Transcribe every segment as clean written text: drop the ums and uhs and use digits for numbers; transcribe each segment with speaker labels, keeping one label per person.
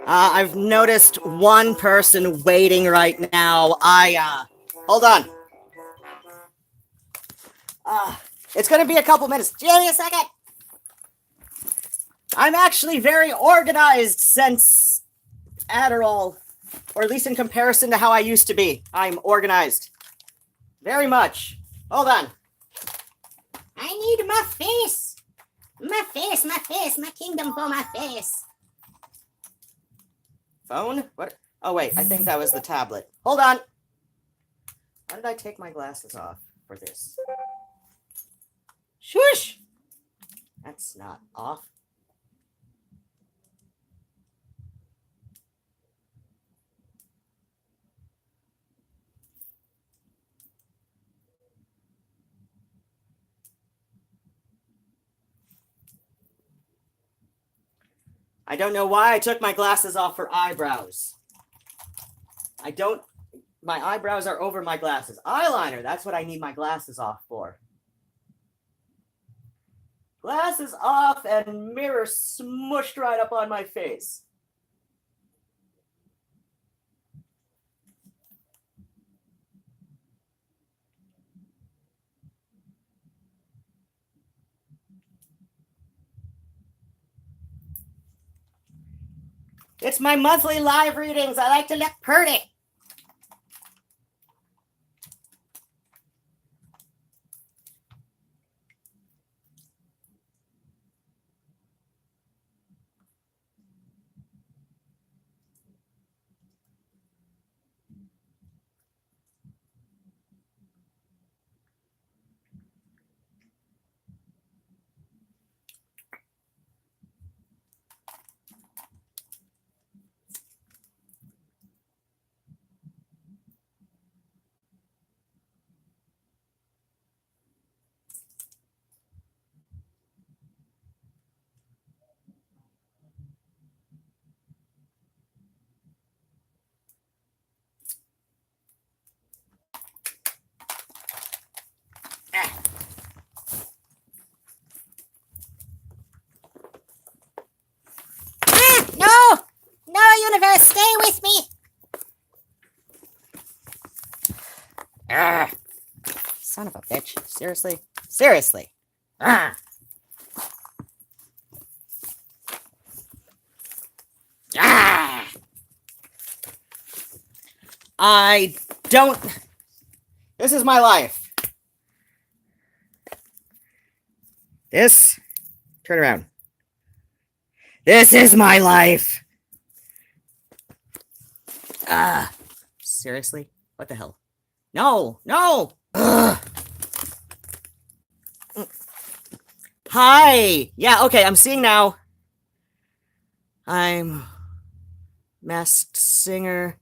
Speaker 1: I've noticed one person waiting right now. Hold on. It's gonna be a couple minutes. Give me a second. I'm actually very organized since Adderall, or at least in comparison to how I used to be. I'm organized. Very much. Hold on. I need my face. My face, my kingdom for my face. Phone? What? Oh, wait, I think that was the tablet. Hold on. How did I take my glasses off for this? Shush! That's not off. I don't know why I took my glasses off for eyebrows. My eyebrows are over my glasses. Eyeliner, that's what I need my glasses off for. Glasses off and mirror smushed right up on my face. It's my monthly live readings. I like to look pretty. No, universe, stay with me. Son of a bitch. Seriously. This is my life. Turn around. This is my life. Seriously? What the hell? No. Ugh. Hi. Yeah, okay, I'm seeing now. I'm Masked Singer.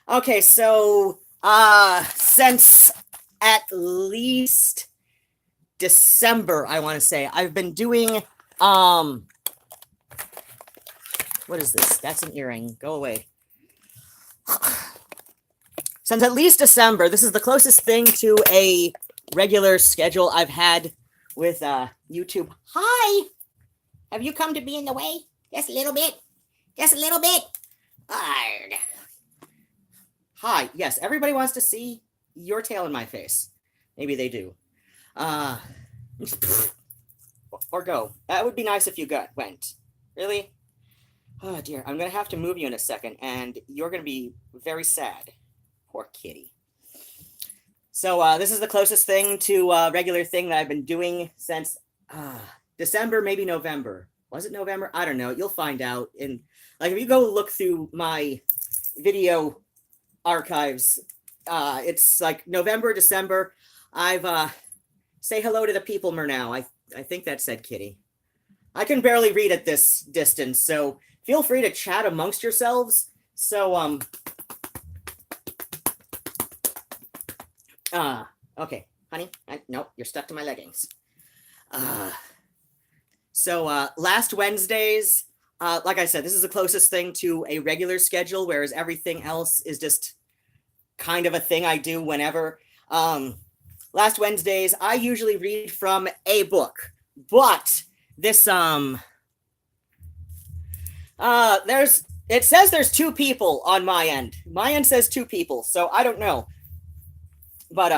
Speaker 1: Okay, so since at least December, I want to say, I've been doing what is this? That's an earring. Go away. Since at least December, this is the closest thing to a regular schedule I've had with YouTube. Hi! Have you come to be in the way? Just a little bit. Just a little bit. Hard. Hi. Yes, everybody wants to see your tail in my face. Maybe they do. Or go. That would be nice if you went. Really? Oh, dear. I'm going to have to move you in a second, and you're going to be very sad. Poor kitty. So this is the closest thing to a regular thing that I've been doing since December, maybe November. Was it November? I don't know. You'll find out. If you go look through my video archives, it's like November, December. I've say hello to the people now. I think that said kitty. I can barely read at this distance, so feel free to chat amongst yourselves. So okay, honey. Nope, you're stuck to my leggings. So last Wednesdays, like I said, this is the closest thing to a regular schedule, whereas everything else is just kind of a thing I do whenever. Last Wednesdays, I usually read from a book, but this it says there's two people on my end. My end says two people, so I don't know. But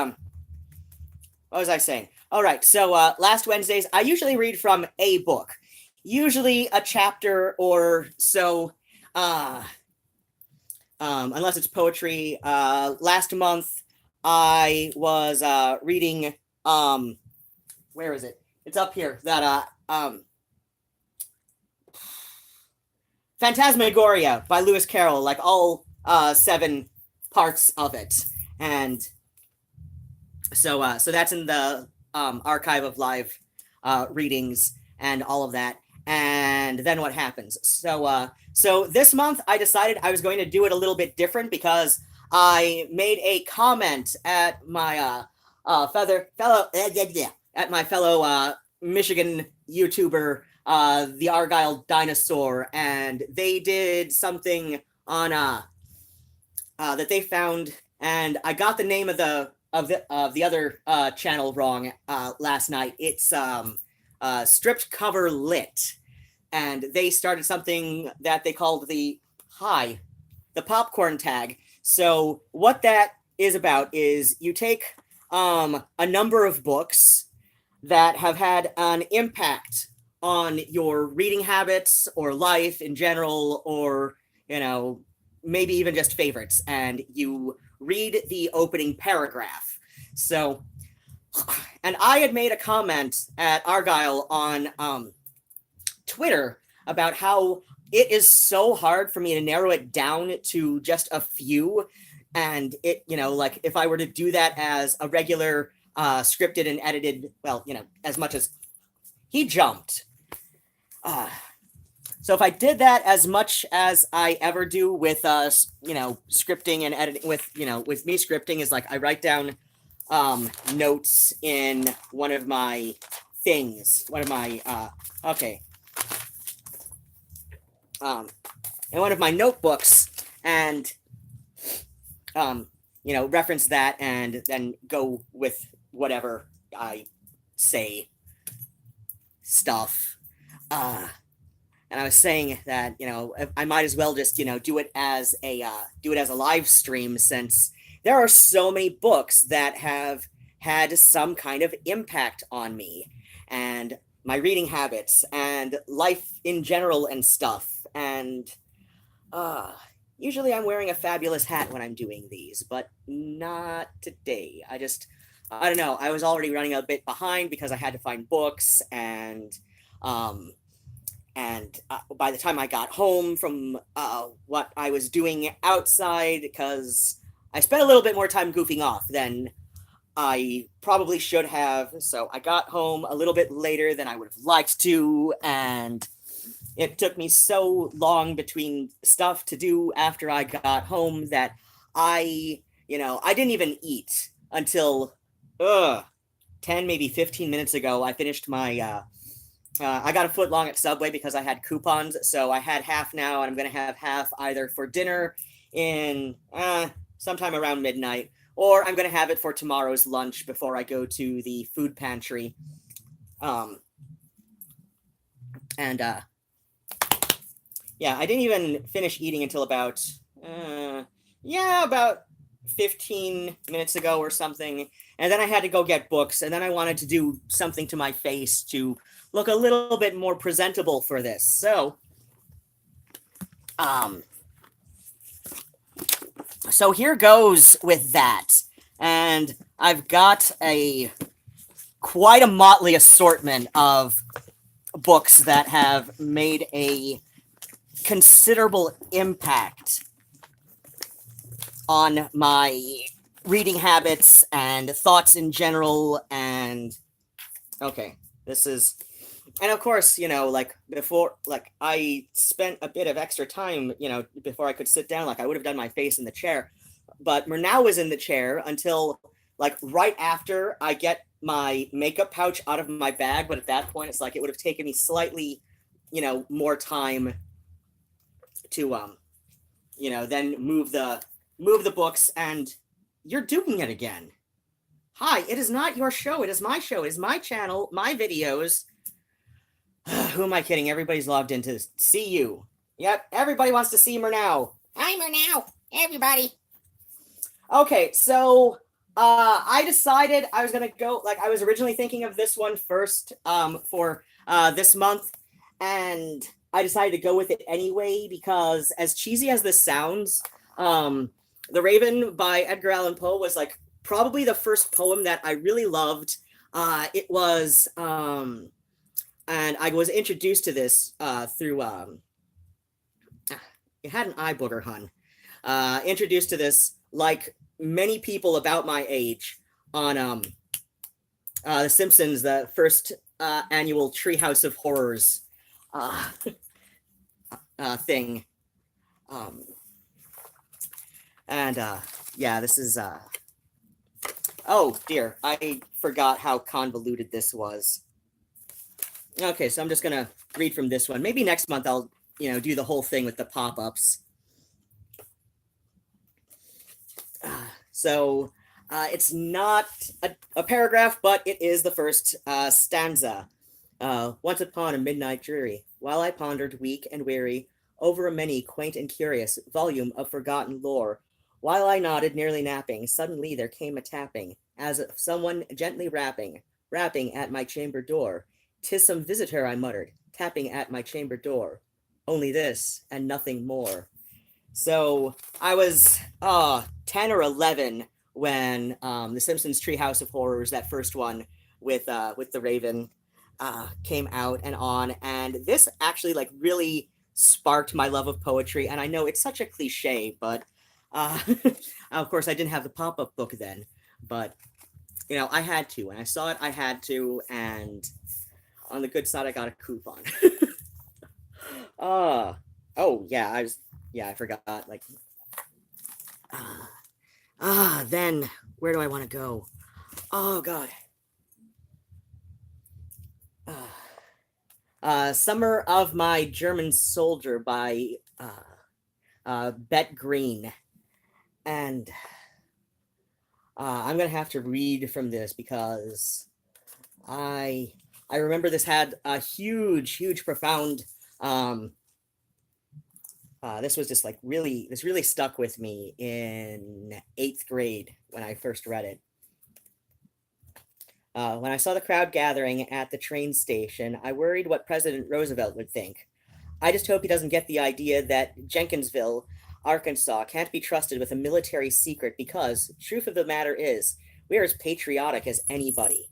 Speaker 1: what was I saying? All right, so last Wednesdays, I usually read from a book, usually a chapter or so, unless it's poetry. Last month, I was reading, where is it? It's up here, that, Phantasmagoria by Lewis Carroll, like all 7 parts of it. And so that's in the archive of live readings and all of that. And then what happens? So this month I decided I was going to do it a little bit different because I made a comment at my fellow Michigan YouTuber, the Argyle Dinosaur, and they did something on that they found, and I got the name of the other channel wrong last night. It's Stripped Cover Lit, and they started something that they called the popcorn tag. So what that is about is you take a number of books that have had an impact on your reading habits or life in general, or, maybe even just favorites, and you read the opening paragraph. So, and I had made a comment at Argyle on Twitter about how it is so hard for me to narrow it down to just a few, and it, like if I were to do that as a regular scripted and edited, well, as much as he jumped. So if I did that as much as I ever do with, scripting and editing, with me scripting is like I write down notes in one of my things, in one of my notebooks, and, reference that and then go with whatever I say stuff. And I was saying that, I might as well just, do it as a live stream, since there are so many books that have had some kind of impact on me and my reading habits and life in general and stuff. And usually I'm wearing a fabulous hat when I'm doing these, but not today. I don't know. I was already running a bit behind because I had to find books, and by the time I got home from what I was doing outside, because I spent a little bit more time goofing off than I probably should have. So I got home a little bit later than I would have liked to, and it took me so long between stuff to do after I got home that I didn't even eat until 10, maybe 15 minutes ago. I finished my I got a foot long at Subway because I had coupons, so I had half now, and I'm going to have half either for dinner in sometime around midnight, or I'm going to have it for tomorrow's lunch before I go to the food pantry. Yeah, I didn't even finish eating until about 15 minutes ago or something, and then I had to go get books, and then I wanted to do something to my face to look a little bit more presentable for this. So, so here goes with that. And I've got quite a motley assortment of books that have made a considerable impact on my reading habits and thoughts in general. And okay, and of course, before, I spent a bit of extra time, before I could sit down, I would have done my face in the chair, but Murnau was in the chair until, right after I get my makeup pouch out of my bag. But at that point, it's it would have taken me slightly, more time to, then move the books, and you're doing it again. Hi, it is not your show. It is my show. It is my channel, my videos. Who am I kidding? Everybody's logged in to see you. Yep, everybody wants to see Murnau. Hi, Murnau. Everybody. Okay, so I decided I was gonna go. Like, I was originally thinking of this one first for this month, and I decided to go with it anyway because, as cheesy as this sounds, The Raven by Edgar Allan Poe was like probably the first poem that I really loved. It was, and I was introduced to this through. It had an eye booger, hun. Introduced to this like many people about my age on The Simpsons, the first annual Treehouse of Horrors thing. Yeah, this is oh dear, I forgot how convoluted this was. Okay, so I'm just gonna read from this one. Maybe next month I'll, do the whole thing with the pop-ups. So it's not a paragraph, but it is the first stanza. Once upon a midnight dreary, while I pondered weak and weary over a many quaint and curious volume of forgotten lore, while I nodded, nearly napping, suddenly there came a tapping, as of someone gently rapping at my chamber door. "'Tis some visitor," I muttered, tapping at my chamber door. Only this, and nothing more. So I was 10 or 11 when The Simpsons Treehouse of Horrors, that first one with the Raven, came out and on, and this actually like really sparked my love of poetry. And I know it's such a cliche, but of course I didn't have the pop-up book then, but I had to. When I saw it, I had to, and on the good side, I got a coupon. Oh yeah, I forgot. Like, then where do I want to go? Oh God. Summer of My German Soldier by Bet Green. And I'm gonna have to read from this because I remember this had a huge, profound. This was just like this really stuck with me in 8th grade when I first read it. When I saw the crowd gathering at the train station, I worried what President Roosevelt would think. I just hope he doesn't get the idea that Jenkinsville, Arkansas, can't be trusted with a military secret because, truth of the matter is, we are as patriotic as anybody.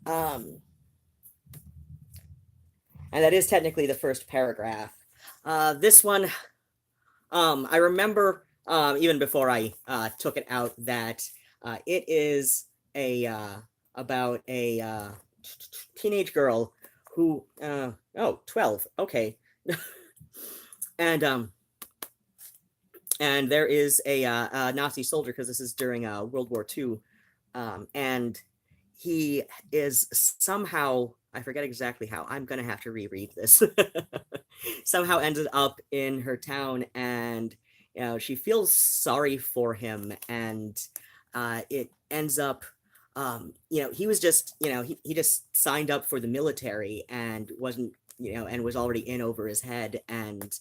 Speaker 1: And that is technically the first paragraph. This one, I remember, even before I took it out, that it is about a teenage girl who, 12, okay. And there is a Nazi soldier, because this is during World War II, and he is somehow, I forget exactly how, I'm gonna have to reread this, somehow ended up in her town, and she feels sorry for him, and it ends up, he was just, he just signed up for the military and wasn't, and was already in over his head, and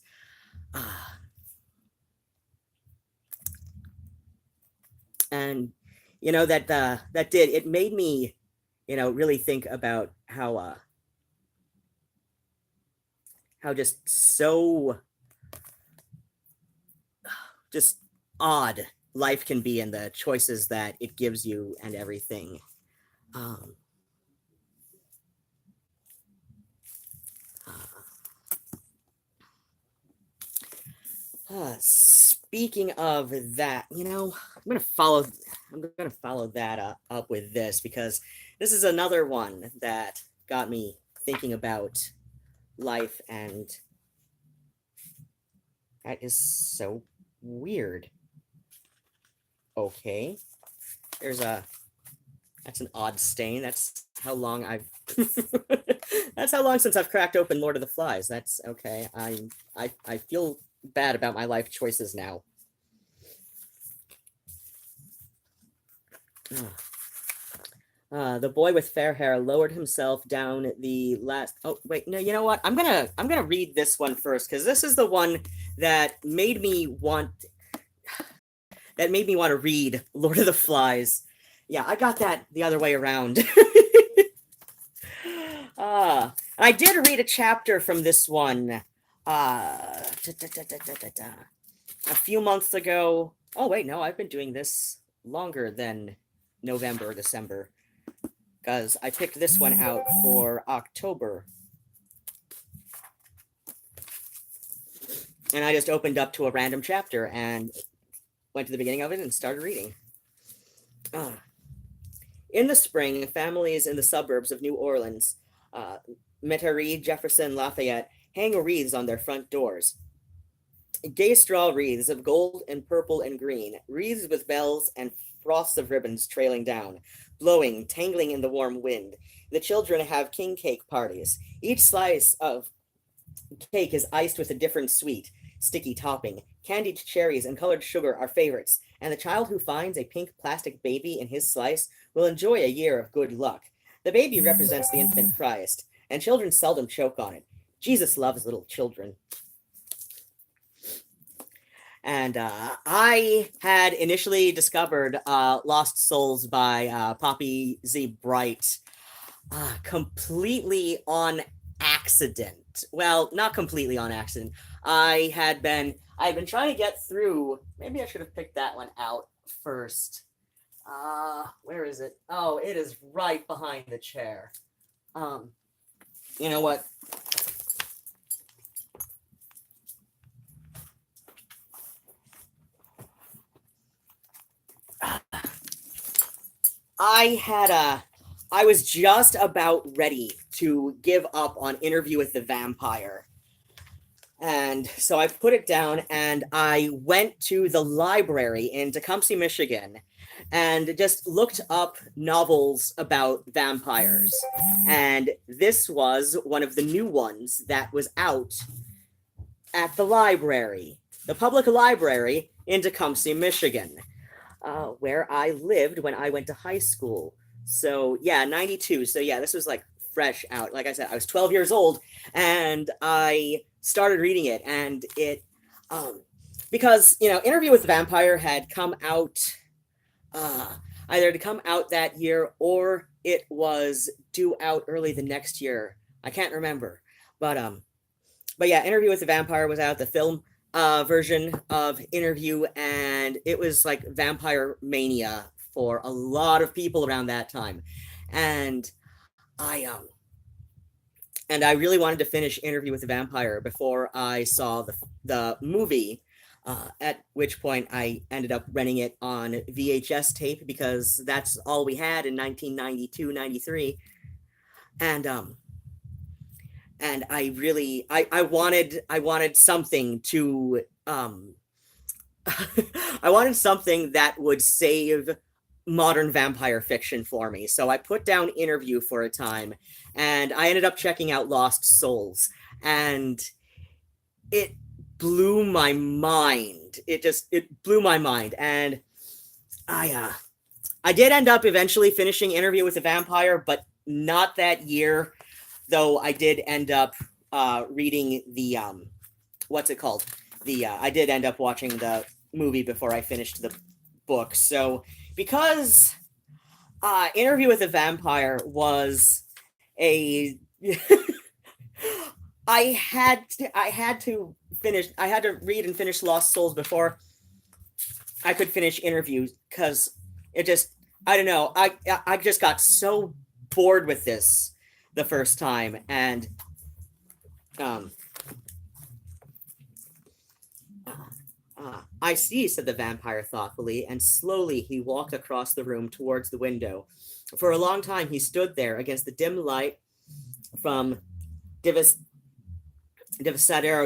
Speaker 1: that did, it made me, really think about how just so just odd life can be, and the choices that it gives you and everything. Speaking of that, I'm gonna follow that up with this, because this is another one that got me thinking about life, and that is so weird. Okay, that's an odd stain. That's how long that's how long since I've cracked open Lord of the Flies. That's okay. I feel bad about my life choices now. The boy with fair hair lowered himself down the last. Oh wait, no. You know what? I'm gonna read this one first because this is the one that made me want to read Lord of the Flies. Yeah, I got that the other way around. I did read a chapter from this one. A few months ago. Oh wait, no, I've been doing this longer than November, December. Because I picked this one out for October. And I just opened up to a random chapter and went to the beginning of it and started reading. In the spring, families in the suburbs of New Orleans, Metairie, Jefferson, Lafayette, hang wreaths on their front doors. Gay straw wreaths of gold and purple and green, wreaths with bells and froths of ribbons trailing down, blowing, tangling in the warm wind. The children have king cake parties. Each slice of cake is iced with a different sweet, sticky topping. Candied cherries and colored sugar are favorites, and the child who finds a pink plastic baby in his slice will enjoy a year of good luck. The baby represents the infant Christ, and children seldom choke on it. Jesus loves little children. And I had initially discovered Lost Souls by Poppy Z. Bright completely on accident. Well, not completely on accident. I had been trying to get through. Maybe I should have picked that one out first. Where is it? Oh, it is right behind the chair. You know what? I was just about ready to give up on Interview with the Vampire. And so I put it down and I went to the library in Tecumseh, Michigan, and just looked up novels about vampires. And this was one of the new ones that was out at the library, the public library in Tecumseh, Michigan. Where I lived when I went to high school. So yeah, 92. So yeah, this was like fresh out. Like I said, I was 12 years old and I started reading it, and it because Interview with the Vampire had come out either to come out that year or it was due out early the next year. I can't remember. But yeah, Interview with the Vampire was out, the film version of Interview, and it was like vampire mania for a lot of people around that time. And I really wanted to finish Interview with the Vampire before I saw the movie, at which point I ended up renting it on VHS tape because that's all we had in 1992, 93. And I really I wanted something to I wanted something that would save modern vampire fiction for me. So I put down Interview for a time and I ended up checking out Lost Souls, and it blew my mind. It blew my mind. And I did end up eventually finishing Interview with the Vampire, but not that year. Though I did end up reading the what's it called? I did end up watching the movie before I finished the book. So because Interview with the Vampire was a I had to read and finish Lost Souls before I could finish Interview, because it just, I don't know, I just got so bored with this the first time. And I see, said the vampire thoughtfully, and slowly he walked across the room towards the window. For a long time he stood there against the dim light from Divisadero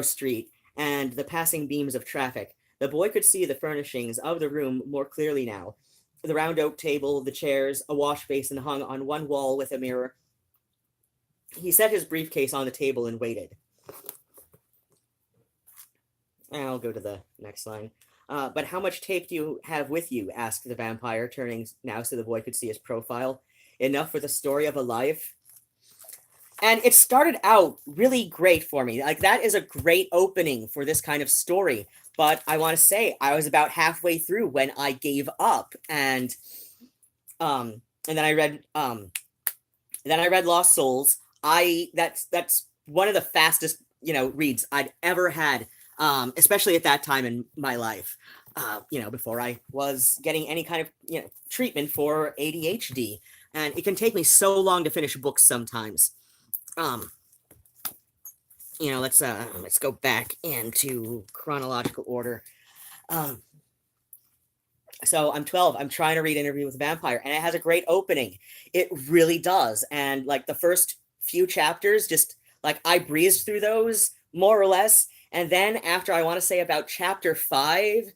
Speaker 1: Street and the passing beams of traffic. The boy could see the furnishings of the room more clearly now. The round oak table, the chairs, a wash basin hung on one wall with a mirror. He set his briefcase on the table and waited. I'll go to the next line. But how much tape do you have with you? Asked the vampire, turning now so the boy could see his profile. Enough for the story of a life? And it started out really great for me. Like, that is a great opening for this kind of story. But I want to say, I was about halfway through when I gave up. And then I read Lost Souls. That's one of the fastest, reads I'd ever had, especially at that time in my life. Before I was getting any kind of, treatment for ADHD. And it can take me so long to finish books sometimes. Let's go back into chronological order. So I'm 12. I'm trying to read Interview with a Vampire, and it has a great opening. It really does. And like the first few chapters, just like I breezed through those more or less. And then after, I want to say, about chapter 5,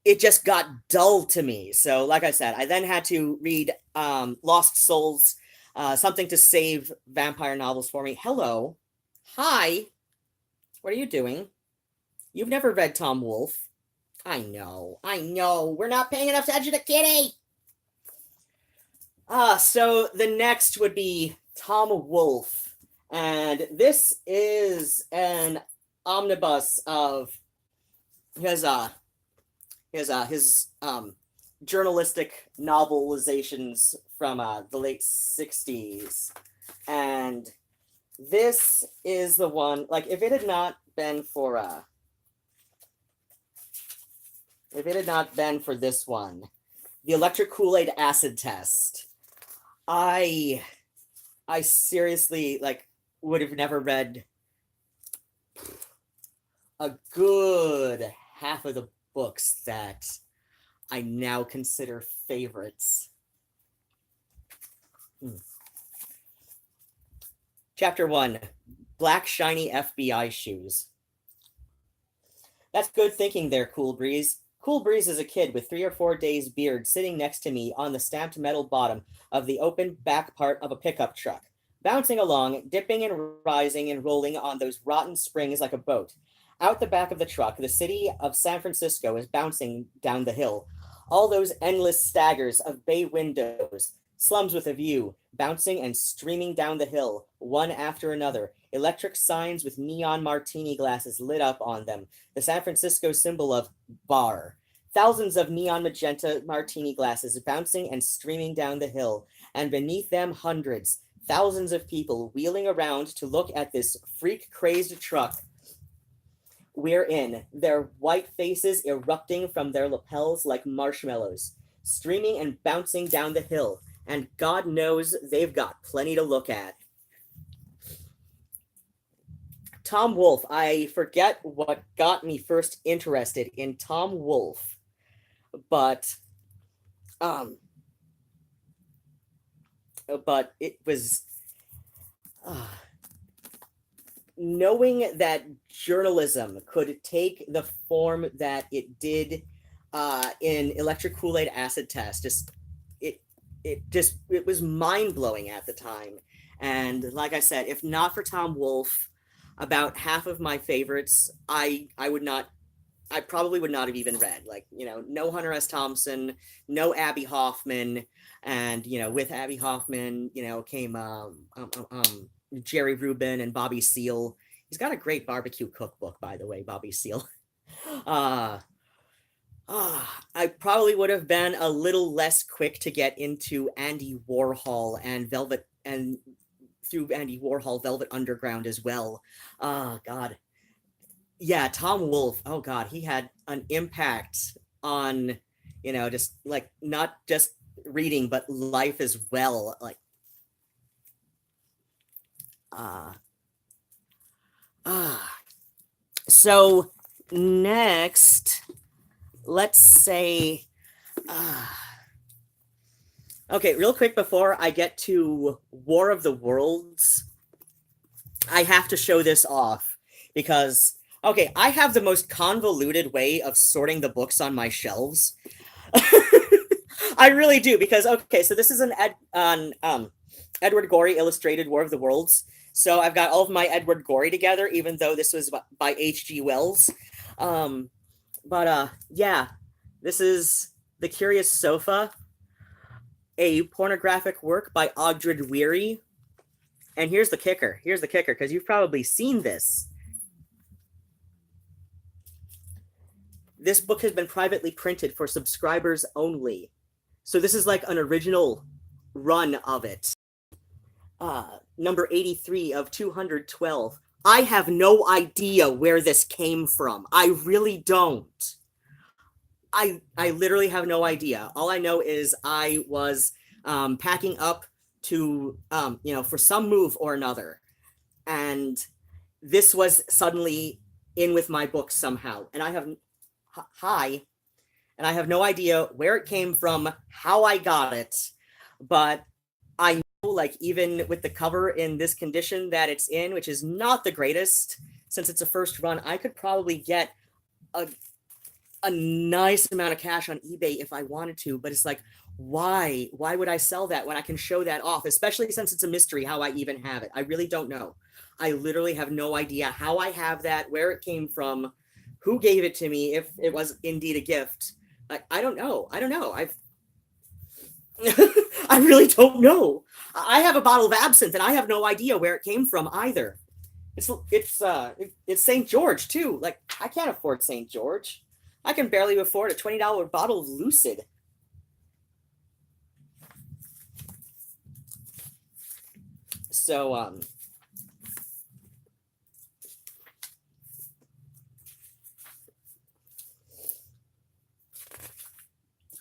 Speaker 1: it just got dull to me. So like I said, I then had to read Lost Souls, something to save vampire novels for me. Hello. Hi. What are you doing? You've never read Tom Wolfe. I know. We're not paying enough attention to Kitty. So the next would be Tom Wolfe. And this is an omnibus of his journalistic novelizations from the late 60s. And this is the one, like, if it had not been for this one, the electric Kool-Aid acid test, I seriously, like, would have never read a good half of the books that I now consider favorites. Chapter 1, Black Shiny FBI Shoes. That's good thinking there, Cool Breeze. Cool Breeze is a kid with 3 or 4 days' beard sitting next to me on the stamped metal bottom of the open back part of a pickup truck, bouncing along, dipping and rising and rolling on those rotten springs like a boat. Out the back of the truck, the city of San Francisco is bouncing down the hill. All those endless staggers of bay windows, slums with a view, bouncing and streaming down the hill, one after another, electric signs with neon martini glasses lit up on them, the San Francisco symbol of bar. Thousands of neon magenta martini glasses bouncing and streaming down the hill, and beneath them hundreds, thousands of people wheeling around to look at this freak-crazed truck we're in, their white faces erupting from their lapels like marshmallows, streaming and bouncing down the hill, and God knows they've got plenty to look at. Tom Wolfe. I forget what got me first interested in Tom Wolfe, but it was knowing that journalism could take the form that it did in Electric Kool-Aid Acid Test. It was mind-blowing at the time. And like I said, if not for Tom Wolfe, about half of my favorites I probably would not have even read. Like, no Hunter S. Thompson, no Abby Hoffman, and with Abby Hoffman, came Jerry Rubin and Bobby Seale. He's got a great barbecue cookbook, by the way, Bobby Seale. I probably would have been a little less quick to get into Andy Warhol and through Andy Warhol, Velvet Underground as well. God. Yeah, Tom Wolfe. Oh, God, he had an impact on, just like not just reading, but life as well. Like, so next, let's say, okay, real quick before I get to War of the Worlds, I have to show this off because, okay, I have the most convoluted way of sorting the books on my shelves. I really do, because, okay, so this is an Edward Gorey illustrated War of the Worlds. So I've got all of my Edward Gorey together, even though this was by H.G. Wells. But yeah, this is The Curious Sofa, a pornographic work by Ogdred Weary. And here's the kicker. Here's the kicker, because you've probably seen this. This book has been privately printed for subscribers only. So this is like an original run of it. Number 83 of 212. I have no idea where this came from. I really don't. I literally have no idea. All I know is I was packing up to, for some move or another. And this was suddenly in with my book somehow. And I have, and I have no idea where it came from, how I got it. But I know, like, even with the cover in this condition that it's in, which is not the greatest, since it's a first run, I could probably get a nice amount of cash on eBay if I wanted to, but it's like, why would I sell that when I can show that off, especially since it's a mystery how I even have it. I really don't know. I literally have no idea how I have that, where it came from, who gave it to me, if it was indeed a gift. Like, I don't know. I really don't know. I have a bottle of absinthe and I have no idea where it came from either. It's St. George too. Like, I can't afford St. George. I can barely afford a $20 bottle of Lucid. So,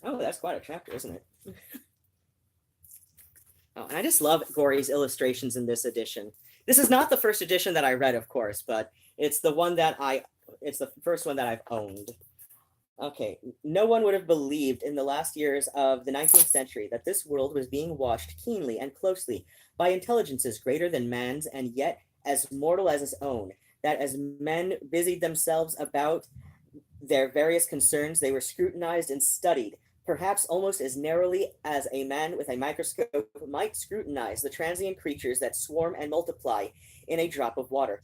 Speaker 1: oh, that's quite a chapter, isn't it? Oh, and I just love Gory's illustrations in this edition. This is not the first edition that I read, of course, but it's the first one that I've owned. Okay, no one would have believed in the last years of the 19th century that this world was being watched keenly and closely by intelligences greater than man's and yet as mortal as his own, that as men busied themselves about their various concerns, they were scrutinized and studied, perhaps almost as narrowly as a man with a microscope might scrutinize the transient creatures that swarm and multiply in a drop of water.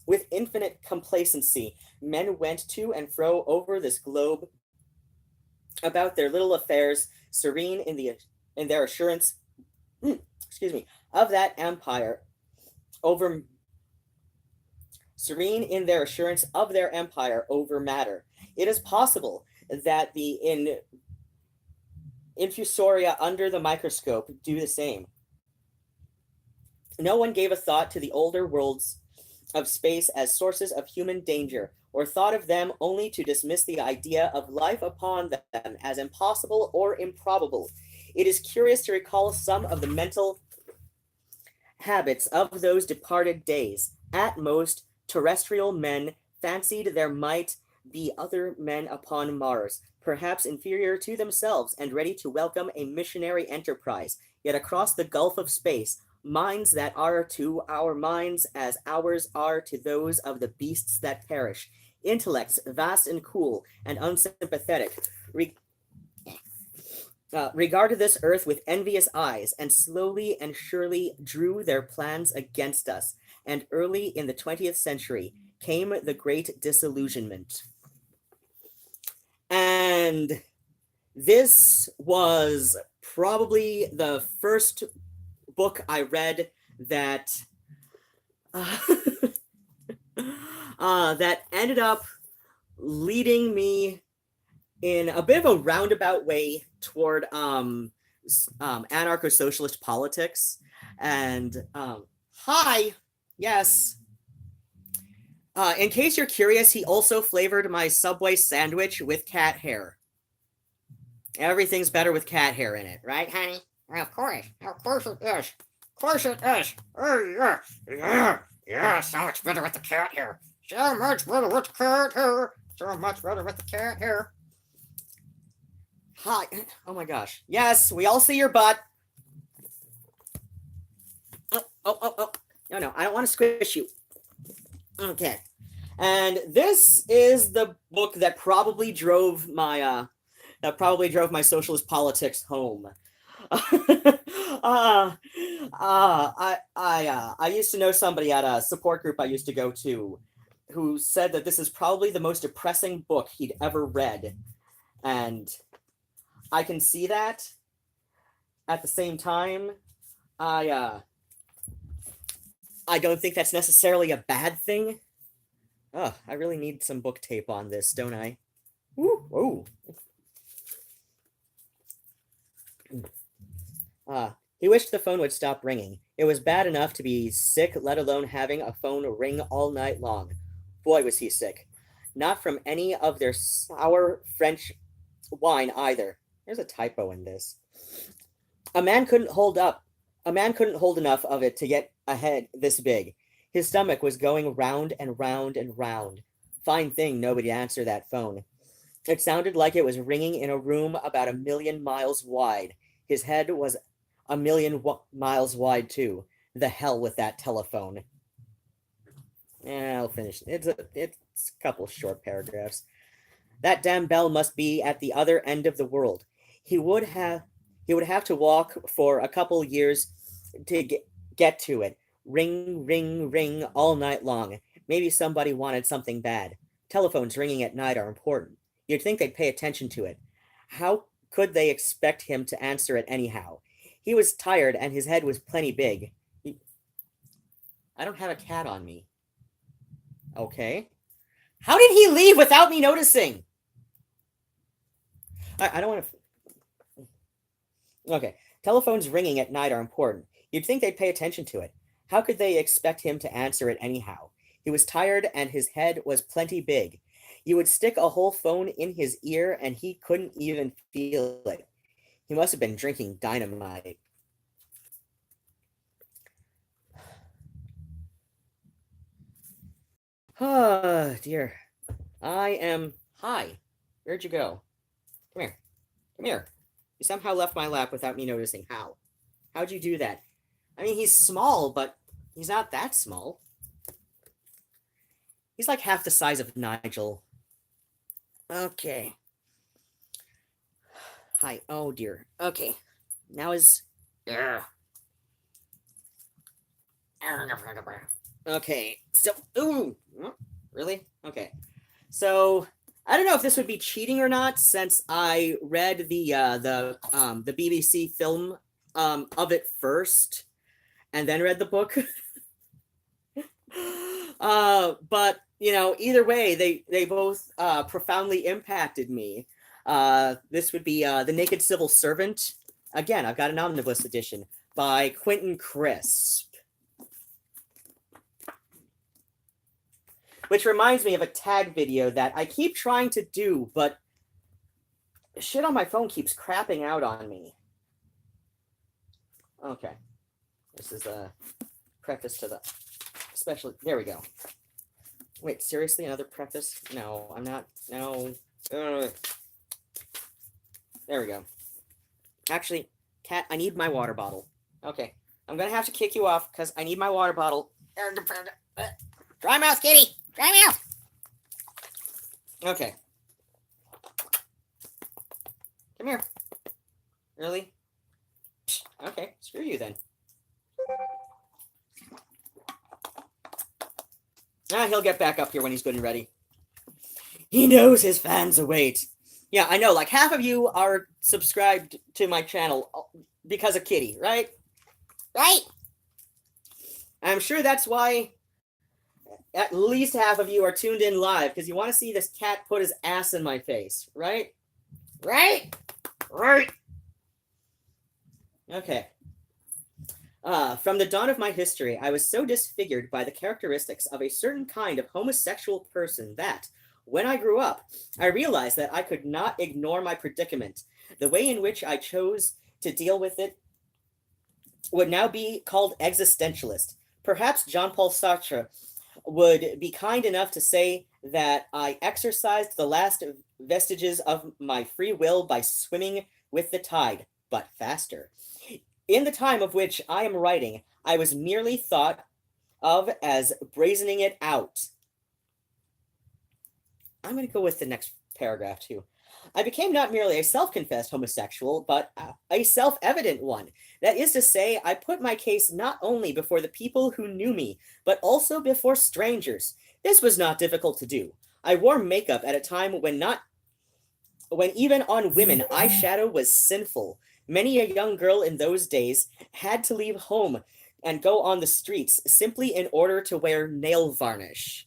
Speaker 1: With infinite complacency, men went to and fro over this globe about their little affairs, serene in their assurance, of that empire over serene in their assurance of their empire over matter. It is possible that the infusoria under the microscope do the same. No one gave a thought to the older worlds of space as sources of human danger, or thought of them only to dismiss the idea of life upon them as impossible or improbable. It is curious to recall some of the mental habits of those departed days. At most, terrestrial men fancied there might be other men upon Mars, perhaps inferior to themselves and ready to welcome a missionary enterprise, yet across the gulf of space, minds that are to our minds as ours are to those of the beasts that perish, intellects vast and cool and unsympathetic, regarded this earth with envious eyes, and slowly and surely drew their plans against us. And early in the 20th century came the great disillusionment. And this was probably the first book I read that that ended up leading me in a bit of a roundabout way toward anarcho-socialist politics. And hi, yes. In case you're curious, he also flavored my Subway sandwich with cat hair. Everything's better with cat hair in it, right, honey?
Speaker 2: Of course it is. Of course it is. Oh, yeah, so much better with the cat hair. So much better with the cat hair. So much better with the cat hair.
Speaker 1: Hi. Oh my gosh. Yes, we all see your butt. Oh. No, I don't want to squish you. Okay. And this is the book that probably drove my socialist politics home. I used to know somebody at a support group I used to go to who said that this is probably the most depressing book he'd ever read. And I can see that. At the same time, I don't think that's necessarily a bad thing. Oh, I really need some book tape on this, don't I? Ooh. He wished the phone would stop ringing. It was bad enough to be sick, let alone having a phone ring all night long. Boy, was he sick. Not from any of their sour French wine either. There's a typo in this. A man couldn't hold enough of it to get a head this big. His stomach was going round and round and round. Fine thing nobody answered that phone. It sounded like it was ringing in a room about 1,000,000 miles wide. His head was 1,000,000 miles wide too. The hell with that telephone. Yeah, I'll finish. It's a couple short paragraphs. That damn bell must be at the other end of the world. He would have to walk for a couple years to get to it. Ring, ring, ring all night long. Maybe somebody wanted something bad. Telephones ringing at night are important. You'd think they'd pay attention to it. How could they expect him to answer it anyhow? He was tired and his head was plenty big. I don't have a cat on me. Okay. How did he leave without me noticing? I don't want to... Okay. Telephones ringing at night are important. You'd think they'd pay attention to it. How could they expect him to answer it anyhow? He was tired and his head was plenty big. You would stick a whole phone in his ear and he couldn't even feel it. He must have been drinking dynamite. Oh, dear. Hi. Where'd you go? Come here. Come here. You somehow left my lap without me noticing. How? How'd you do that? I mean, he's small, but he's not that small. He's like half the size of Nigel. Okay. Hi. Oh, dear. Okay. Now is...
Speaker 2: Yeah.
Speaker 1: Okay. So... Ooh! Really? Okay. So... I don't know if this would be cheating or not, since I read the BBC film of it first, and then read the book. But you know, either way, they both profoundly impacted me. This would be The Naked Civil Servant. Again, I've got an omnibus edition by Quentin Crisp. Which reminds me of a tag video that I keep trying to do, but shit on my phone keeps crapping out on me. Okay. This is a preface to the special... There we go. Wait, seriously? Another preface? No, I'm not... No. There we go. Actually, Cat, I need my water bottle. Okay. I'm gonna have to kick you off, because I need my water bottle.
Speaker 2: Dry mouth, kitty! Dry mouth!
Speaker 1: Okay. Come here. Really? Okay, screw you then. He'll get back up here when he's good and ready. He knows his fans await. Yeah, I know, like half of you are subscribed to my channel because of Kitty, right?
Speaker 2: Right?
Speaker 1: I'm sure that's why at least half of you are tuned in live, because you want to see this cat put his ass in my face, right?
Speaker 2: Right? Right.
Speaker 1: Okay. From the dawn of my history, I was so disfigured by the characteristics of a certain kind of homosexual person that, when I grew up, I realized that I could not ignore my predicament. The way in which I chose to deal with it would now be called existentialist. Perhaps Jean-Paul Sartre would be kind enough to say that I exercised the last vestiges of my free will by swimming with the tide, but faster. In the time of which I am writing, I was merely thought of as brazening it out. I'm going to go with the next paragraph, too. I became not merely a self-confessed homosexual, but a self-evident one. That is to say, I put my case not only before the people who knew me, but also before strangers. This was not difficult to do. I wore makeup at a time when even on women eyeshadow was sinful. Many a young girl in those days had to leave home and go on the streets simply in order to wear nail varnish.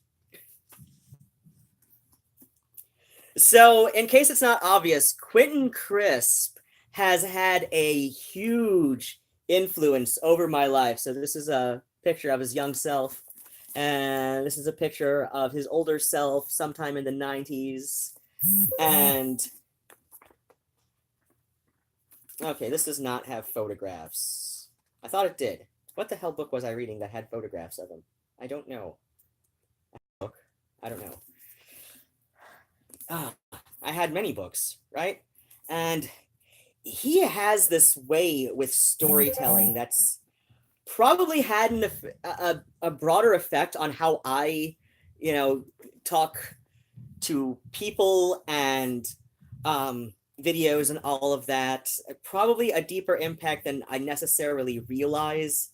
Speaker 1: So, in case it's not obvious, Quentin Crisp has had a huge influence over my life. So, this is a picture of his young self, and this is a picture of his older self sometime in the 90s. And okay, this does not have photographs. I thought it did. What the hell book was I reading that had photographs of him? I don't know. I don't know. I had many books, right? And he has this way with storytelling that's probably had a broader effect on how I, talk to people and videos and all of that. Probably a deeper impact than I necessarily realize.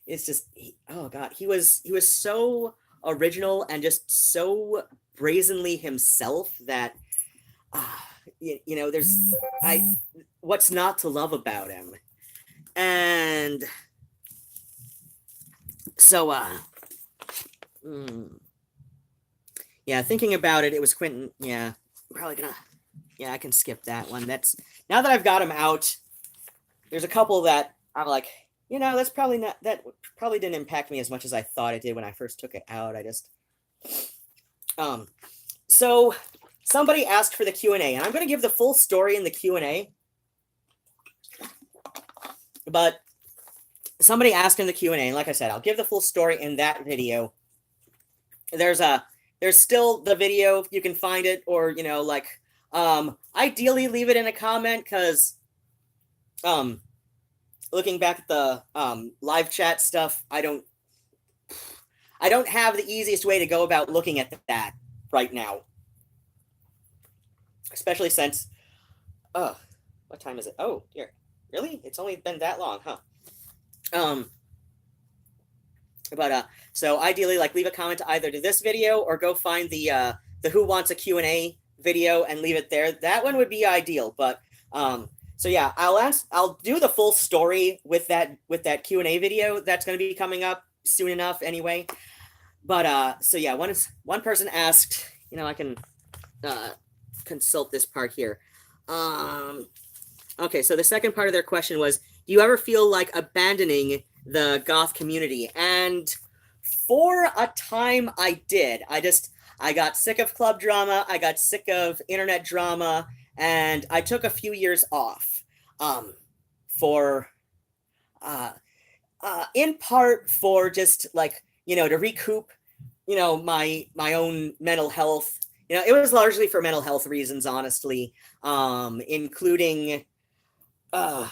Speaker 1: It's just, oh God, he was so original and just so brazenly himself that there's what's not to love about him. And so yeah, thinking about it, it was Quentin. Yeah, I'm probably gonna, I can skip that one. That's, now that I've got him out, there's a couple that I'm like, that's probably not, that probably didn't impact me as much as I thought it did when I first took it out. I just, so somebody asked for the Q&A, and I'm going to give the full story in the Q&A, but somebody asked in the Q&A, and like I said, I'll give the full story in that video. There's still the video, you can find it, or, ideally leave it in a comment, because, looking back at the live chat stuff, I don't have the easiest way to go about looking at that right now. Especially since, what time is it? Oh, dear. Really? It's only been that long, huh? So ideally, leave a comment either to this video or go find the Who Wants a Q&A video and leave it there. That one would be ideal, but, so yeah, I'll do the full story with that Q&A video that's going to be coming up soon enough anyway. But so yeah, one person asked, I can consult this part here. Okay, so the second part of their question was, do you ever feel like abandoning the goth community? And for a time I did. I got sick of club drama, I got sick of internet drama, and I took a few years off. In part for just to recoup, my own mental health. It was largely for mental health reasons, honestly, including a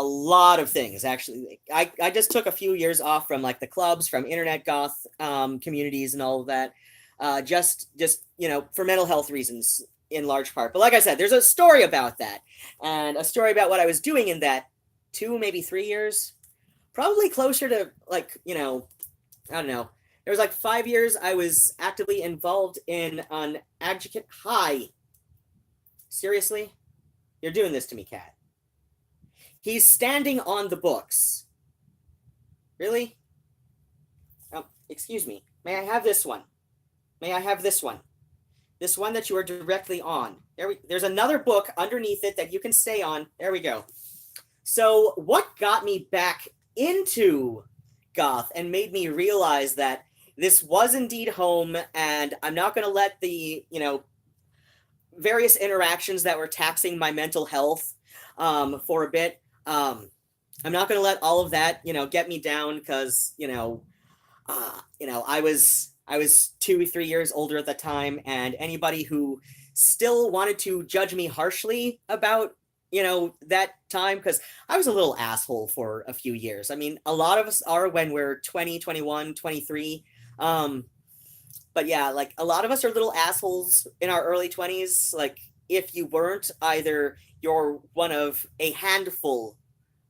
Speaker 1: lot of things, actually. I just took a few years off from the clubs, from internet goth communities and all of that, just for mental health reasons in large part. But like I said, there's a story about that, and a story about what I was doing in that 2, maybe 3 years, probably closer to I don't know. There was 5 years I was actively involved in an advocate. Hi. Seriously? You're doing this to me, Cat. He's standing on the books. Really? Excuse me. May I have this one? May I have this one? This one that you are directly on. There's another book underneath it that you can stay on. There we go. So what got me back into goth and made me realize that this was indeed home, and I'm not going to let the, various interactions that were taxing my mental health for a bit. I'm not going to let all of that, get me down, because, I was 2 or 3 years older at the time, and anybody who still wanted to judge me harshly about, that time, because I was a little asshole for a few years. I mean, a lot of us are when we're 20, 21, 23. but yeah, like a lot of us are little assholes in our early 20s. Like if you weren't, either you're one of a handful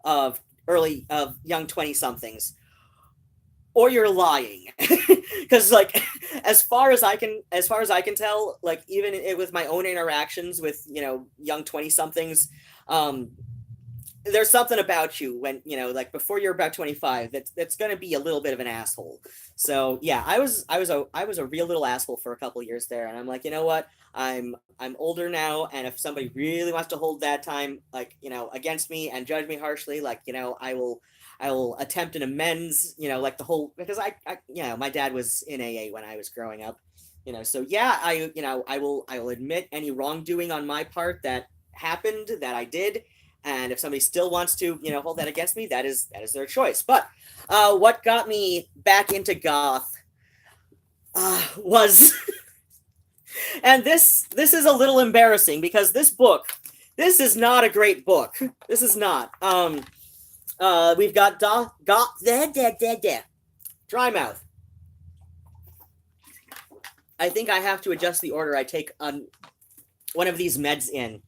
Speaker 1: of young 20 somethings, or you're lying. Because like as far as I can tell, like even with my own interactions with young 20 somethings, um there's something about you when like before you're about 25 that's going to be a little bit of an asshole. So yeah, I was a real little asshole for a couple years there, and I'm like, you know what, I'm older now, and if somebody really wants to hold that time like against me and judge me harshly, like I will attempt an amends, like the whole, because I my dad was in AA when I was growing up, so yeah, I will admit any wrongdoing on my part that happened, that I did. And if somebody still wants to hold that against me, that is their choice. But what got me back into goth was and this is a little embarrassing, because this is not a great book. This is not. We've got dry mouth. I think I have to adjust the order I take on one of these meds in,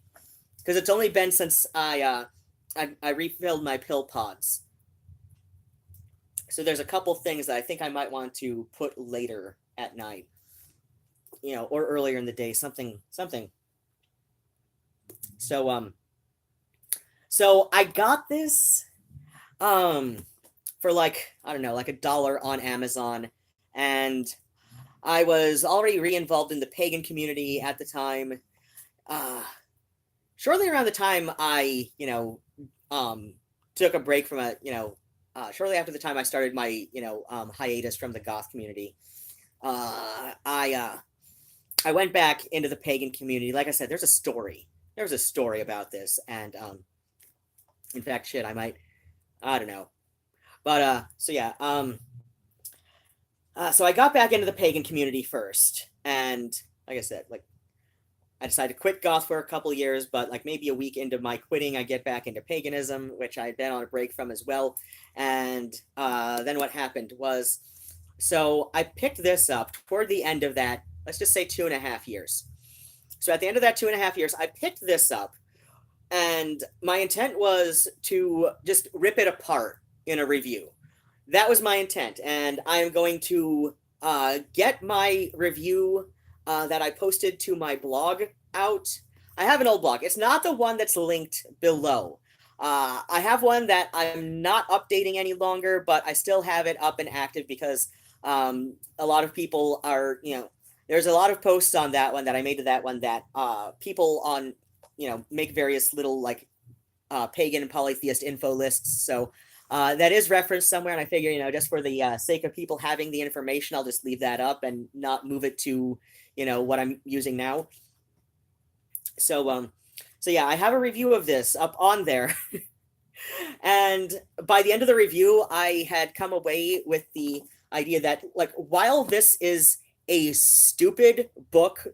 Speaker 1: because it's only been since I refilled my pill pods. So there's a couple things that I think I might want to put later at night, or earlier in the day, something. So I got this for like, I don't know, like $1 on Amazon, and I was already re-involved in the pagan community at the time. Shortly around the time I, took a break from shortly after the time I started my, hiatus from the goth community, I went back into the pagan community. Like I said, there's a story. There's a story about this, and in fact, shit, I don't know, but so yeah, so I got back into the pagan community first, and like I said, like I decided to quit goth for a couple years, but like maybe a week into my quitting, I get back into paganism, which I had been on a break from as well. And then what happened was, so I picked this up toward the end of that, let's just say 2.5 years. So at the end of that 2.5 years, I picked this up, and my intent was to just rip it apart in a review. That was my intent, and I am going to get my review that I posted to my blog out. I have an old blog. It's not the one that's linked below. I have one that I'm not updating any longer, but I still have it up and active because a lot of people are, there's a lot of posts on that one that I made to that one that people on, make various little like pagan and polytheist info lists. So that is referenced somewhere, and I figure, just for the sake of people having the information, I'll just leave that up and not move it to, what I'm using now. So yeah, I have a review of this up on there. And by the end of the review, I had come away with the idea that, like, while this is a stupid book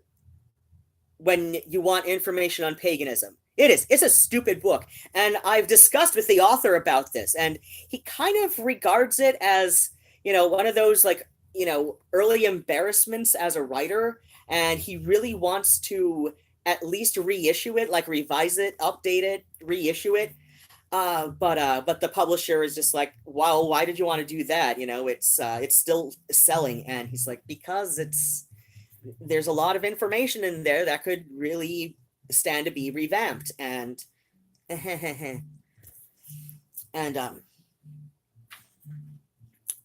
Speaker 1: when you want information on paganism, it's a stupid book. And I've discussed with the author about this, and he kind of regards it as, one of those, like, early embarrassments as a writer, and he really wants to at least reissue it, like revise it, update it, reissue it. But the publisher is just like, well, why did you want to do that? It's still selling. And he's like, because there's a lot of information in there that could really stand to be revamped. And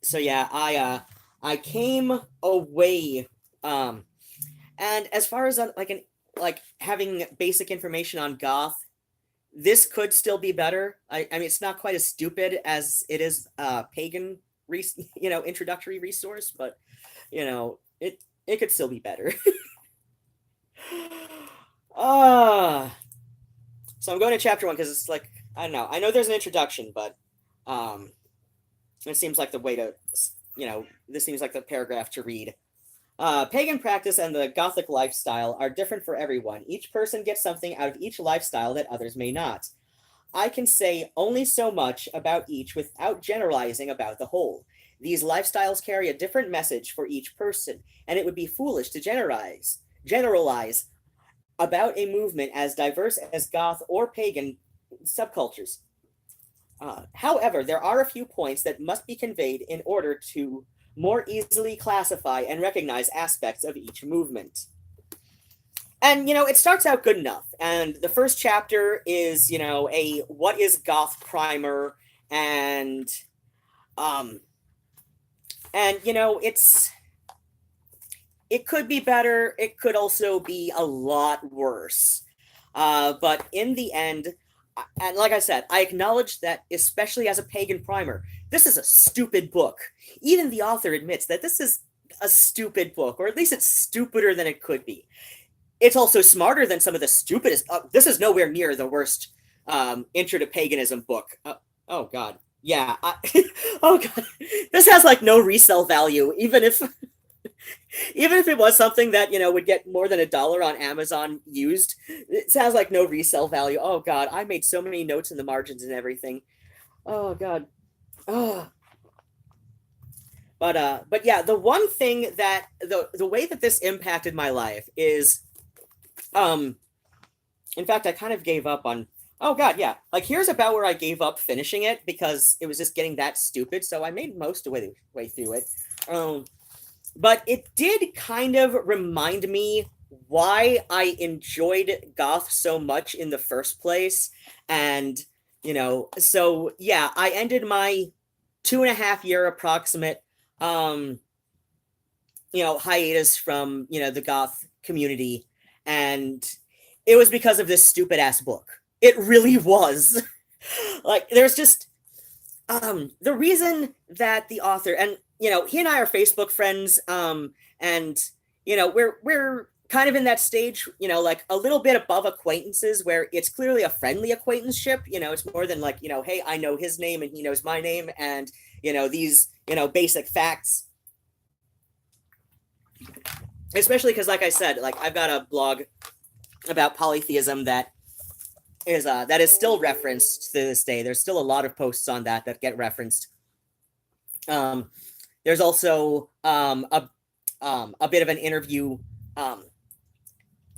Speaker 1: so yeah, I came away, and as far as like having basic information on goth, this could still be better. I mean, it's not quite as stupid as it is pagan introductory resource, but it could still be better. So I'm going to chapter 1 because it's like, I don't know. I know there's an introduction, but it seems like the way to, this seems like the paragraph to read. Pagan practice and the Gothic lifestyle are different for everyone. Each person gets something out of each lifestyle that others may not. I can say only so much about each without generalizing about the whole. These lifestyles carry a different message for each person, and it would be foolish to generalize about a movement as diverse as goth or pagan subcultures. However, there are a few points that must be conveyed in order to more easily classify and recognize aspects of each movement. And, it starts out good enough. And the first chapter is, a what is goth primer, and, it could be better. It could also be a lot worse. But in the end, and like I said, I acknowledge that, especially as a pagan primer, this is a stupid book. Even the author admits that this is a stupid book, or at least it's stupider than it could be. It's also smarter than some of the stupidest. This is nowhere near the worst intro to paganism book. Oh God, yeah. Oh God, this has like no resale value, even if it was something that would get more than $1 on Amazon used. It sounds like no resale value. Oh God, I made so many notes in the margins and everything. Oh God. Oh. But yeah, the one thing that the way that this impacted my life is, in fact, I kind of gave up on. Oh God, yeah. Like, here's about where I gave up finishing it because it was just getting that stupid. So I made most of the way through it. But it did kind of remind me why I enjoyed goth so much in the first place. And, so yeah, I ended my 2.5-year approximate, hiatus from, the goth community. And it was because of this stupid ass book. It really was. Like, there's just, the reason that the author, and, he and I are Facebook friends, and, we're kind of in that stage, like a little bit above acquaintances where it's clearly a friendly acquaintanceship. It's more than like, hey, I know his name and he knows my name, and, these, basic facts. Especially because, like I said, like, I've got a blog about polytheism that is still referenced to this day. There's still a lot of posts on that get referenced. There's also a bit of an interview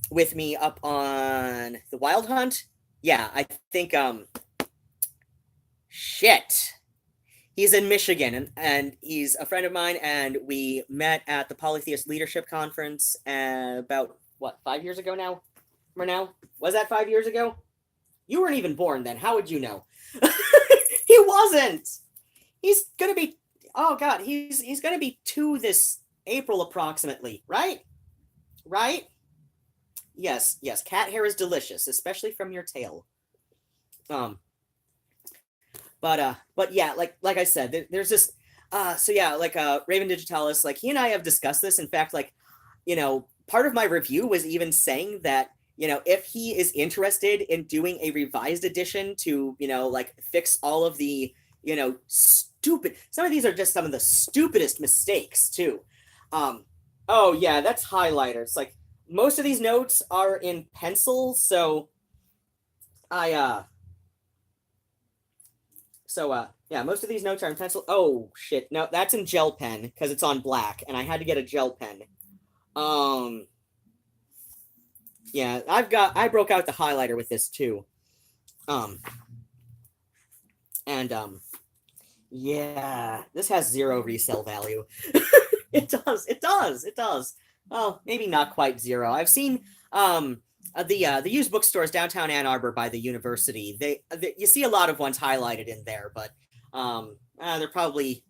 Speaker 1: with me up on the Wild Hunt. Yeah, I think he's in Michigan, and he's a friend of mine, and we met at the Polytheist Leadership Conference about 5 years ago now? Was that 5 years ago? You weren't even born then. How would you know? He wasn't. He's gonna be. Oh God, he's gonna be 2 this April approximately, right? Right? Yes. Cat hair is delicious, especially from your tail. But yeah, like I said, there's this. So yeah, like Raven Digitalis, like he and I have discussed this. In fact, like, part of my review was even saying that, if he is interested in doing a revised edition to, like fix all of the, stupid, some of these are just some of the stupidest mistakes too. Oh yeah, that's highlighters. Like, most of these notes are in pencil, so yeah, most of these notes are in pencil. Oh shit, no, that's in gel pen because it's on black, and I had to get a gel pen. Yeah, I broke out the highlighter with this too. Yeah, this has 0 resale value. It does. Oh, maybe not quite 0. I've seen the used bookstores downtown Ann Arbor by the university. They you see a lot of ones highlighted in there, but they're probably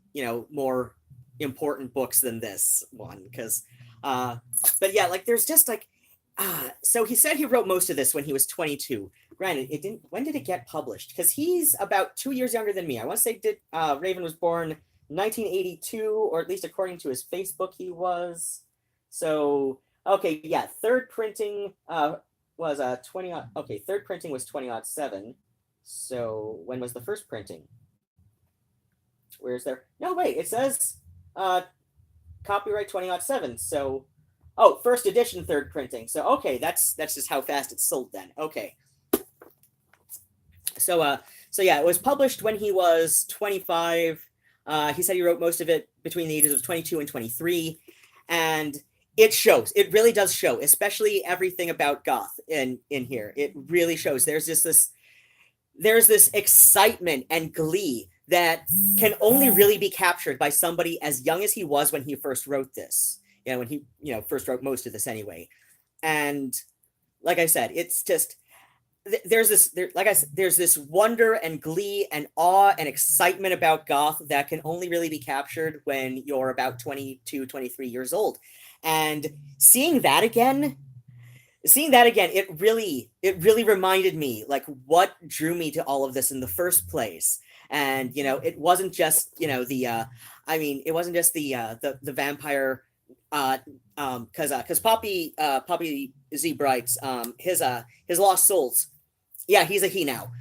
Speaker 1: more important books than this one, because but yeah, like, there's just like so he said he wrote most of this when he was 22. Granted, it didn't. When did it get published? Because he's about 2 years younger than me. I want to say Raven was born 1982, or at least according to his Facebook, he was. So okay, yeah, third printing was 20. Okay, third printing was 2007. So when was the first printing? Where's there? No, wait. It says copyright 2007. So. Oh, first edition, third printing. So okay, that's just how fast it's sold then. Okay. So yeah, it was published when he was 25. He said he wrote most of it between the ages of 22 and 23, and it shows. It really does show, especially everything about goth in here. It really shows. There's this excitement and glee that can only really be captured by somebody as young as he was when he first wrote this. When he first wrote most of this anyway. And like I said, it's just there's this wonder and glee and awe and excitement about goth that can only really be captured when you're about 22, 23 years old. And seeing that again, it really reminded me like what drew me to all of this in the first place. And it wasn't just it wasn't just the vampire, because Poppy Z Bright's his Lost Souls, yeah, he's a he now.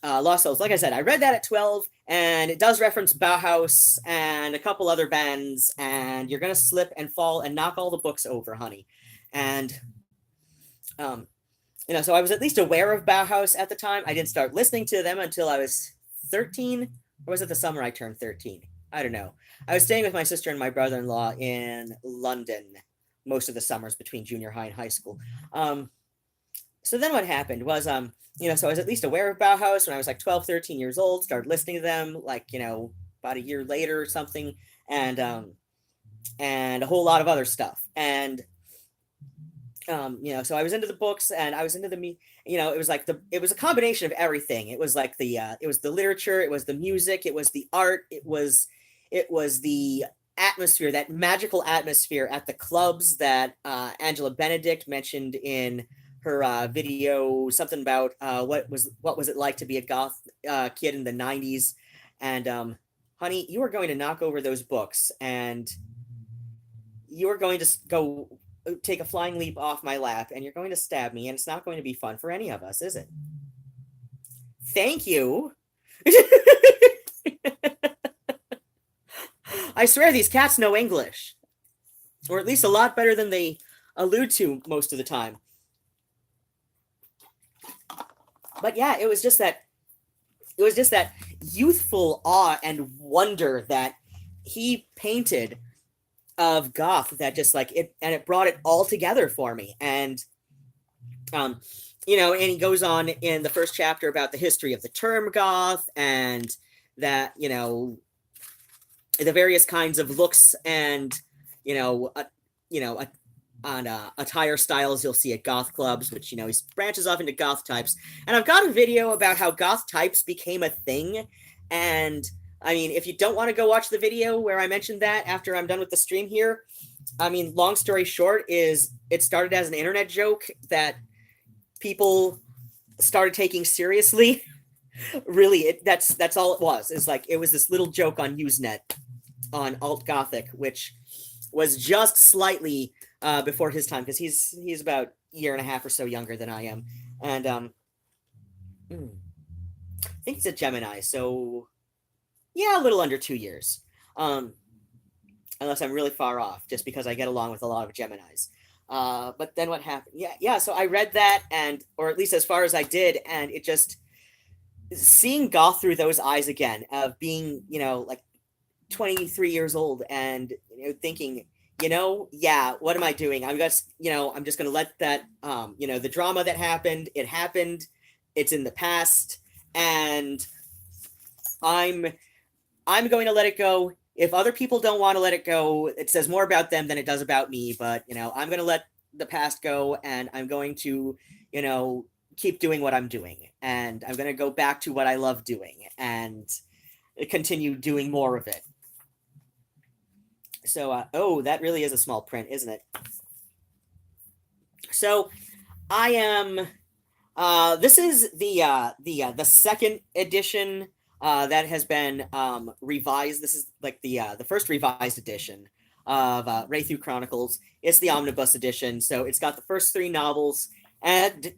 Speaker 1: Lost Souls, like I said, I read that at 12, and it does reference Bauhaus and a couple other bands, and you're gonna slip and fall and knock all the books over, honey. And so I was at least aware of Bauhaus at the time. I didn't start listening to them until I was 13, or was it the summer I turned 13? I don't know. I was staying with my sister and my brother-in-law in London most of the summers between junior high and high school. So then what happened was, so I was at least aware of Bauhaus when I was like 12, 13 years old, started listening to them like, about a year later or something, and a whole lot of other stuff. And, so I was into the books, and I was into it was a combination of everything. It was like it was the literature, it was the music, it was the art, it was the atmosphere, that magical atmosphere at the clubs that Angela Benedict mentioned in her video, something about what was it like to be a goth kid in the 90s. And honey, you are going to knock over those books, and you are going to go take a flying leap off my lap, and you're going to stab me, and it's not going to be fun for any of us, is it? Thank you. I swear these cats know English, or at least a lot better than they allude to most of the time. But yeah, it was just that youthful awe and wonder that he painted of goth, that just like it, and it brought it all together for me. And and he goes on in the first chapter about the history of the term goth, and that the various kinds of looks and attire styles you'll see at goth clubs, which he branches off into goth types. And I've got a video about how goth types became a thing. And I mean, if you don't want to go watch the video where I mentioned that after I'm done with the stream here, I mean, long story short is it started as an internet joke that people started taking seriously. Really, that's all it was. It's like, it was this little joke on Usenet on alt gothic, which was just slightly before his time, because he's about a year and a half or so younger than I am. And I think he's a Gemini, so yeah, a little under 2 years, unless I'm really far off, just because I get along with a lot of Geminis. But then what happened? Yeah. So I read that, or at least as far as I did, and it just, seeing goth through those eyes again, of being like 23 years old, and thinking, what am I doing? I'm just going to let that, the drama that happened, it's in the past, and I'm going to let it go. If other people don't want to let it go, it says more about them than it does about me. But, I'm going to let the past go, and I'm going to, keep doing what I'm doing. And I'm going to go back to what I love doing and continue doing more of it. So, that really is a small print, isn't it? So I am, this is the second edition that has been revised. This is like the first revised edition of Wraithu Chronicles. It's the omnibus edition, so it's got the first 3 novels. And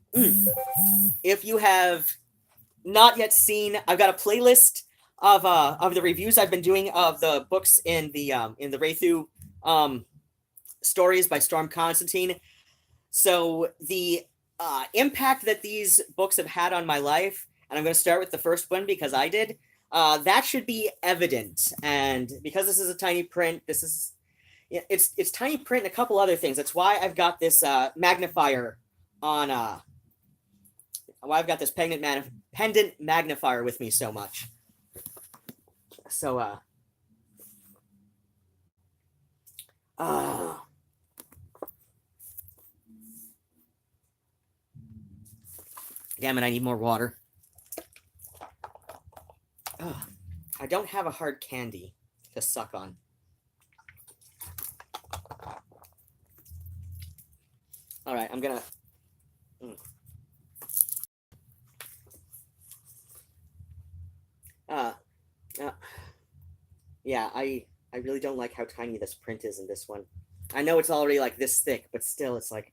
Speaker 1: if you have not yet seen, I've got a playlist of the reviews I've been doing of the books in the Wraithu stories by Storm Constantine. So the impact that these books have had on my life and I'm going to start with the first one because I did. That should be evident, and because this is a tiny print, it's tiny print and a couple other things. That's why I've got this magnifier on. Why I've got this pendant magnifier with me so much. So damn it, I need more water. I don't have a hard candy to suck on. All right, I'm gonna. Yeah, I really don't like how tiny this print is in this one. I know it's already like this thick, but still, it's like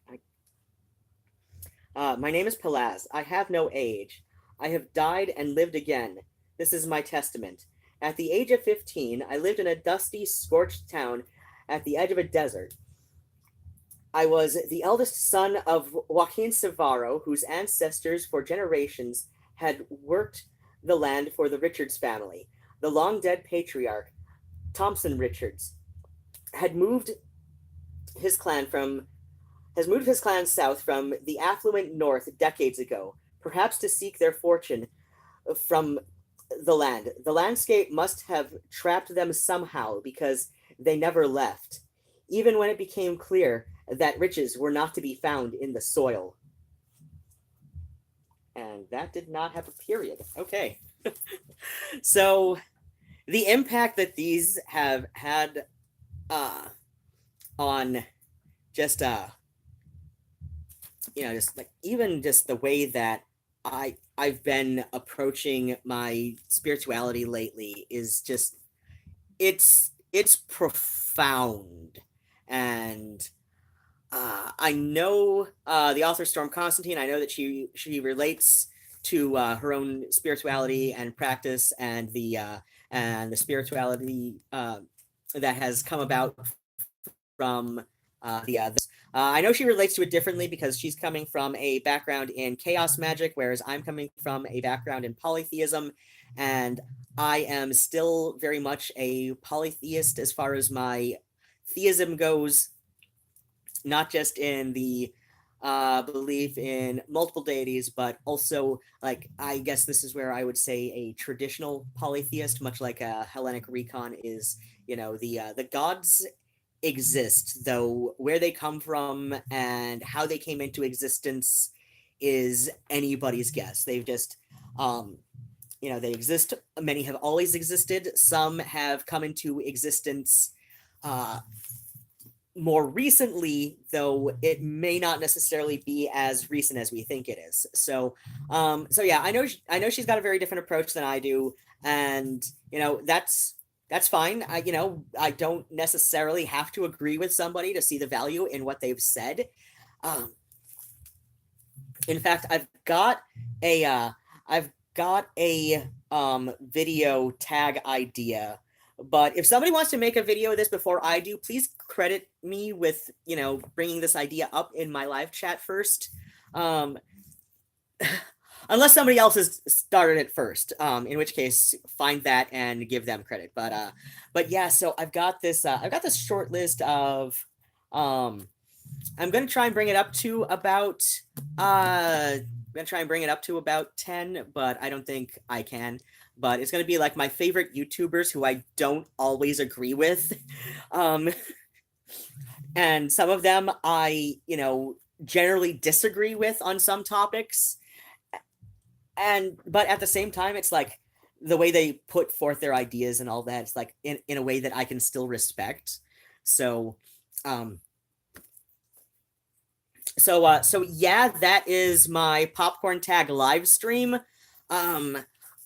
Speaker 1: my name is Pelaz. I have no age. I have died and lived again. This is my testament. At the age of 15, I lived in a dusty, scorched town at the edge of a desert. I was the eldest son of Joaquin Savaro, whose ancestors for generations had worked the land for the Richards family. The long-dead patriarch, Thompson Richards, has moved his clan south from the affluent north decades ago, perhaps to seek their fortune from the land. The landscape must have trapped them somehow because they never left, even when it became clear that riches were not to be found in the soil. And that did not have a period. Okay. So the impact that these have had on just just like even just the way that I've been approaching my spirituality lately is just it's profound. And I know the author Storm Constantine. I know that she relates to her own spirituality and practice, and the spirituality that has come about from I know she relates to it differently because she's coming from a background in chaos magic, whereas I'm coming from a background in polytheism, and I am still very much a polytheist as far as my theism goes, not just in the belief in multiple deities, but also, like, I guess this is where I would say a traditional polytheist, much like a Hellenic recon is, the gods exist, though where they come from and how they came into existence is anybody's guess. They've just they exist. Many have always existed. Some have come into existence more recently, though it may not necessarily be as recent as we think it is. So yeah, I know she's got a very different approach than I do, and that's fine. I don't necessarily have to agree with somebody to see the value in what they've said. In fact, I've got a video tag idea. But if somebody wants to make a video of this before I do, please credit me with, bringing this idea up in my live chat first. Unless somebody else has started it first, in which case find that and give them credit. But yeah, so I've got this short list of, I'm going to try and bring it up to about, 10, but I don't think I can. But it's going to be like my favorite YouTubers who I don't always agree with. And some of them I, generally disagree with on some topics. But at the same time, it's like the way they put forth their ideas and all that, it's like in a way that I can still respect. So yeah, that is my popcorn tag live stream.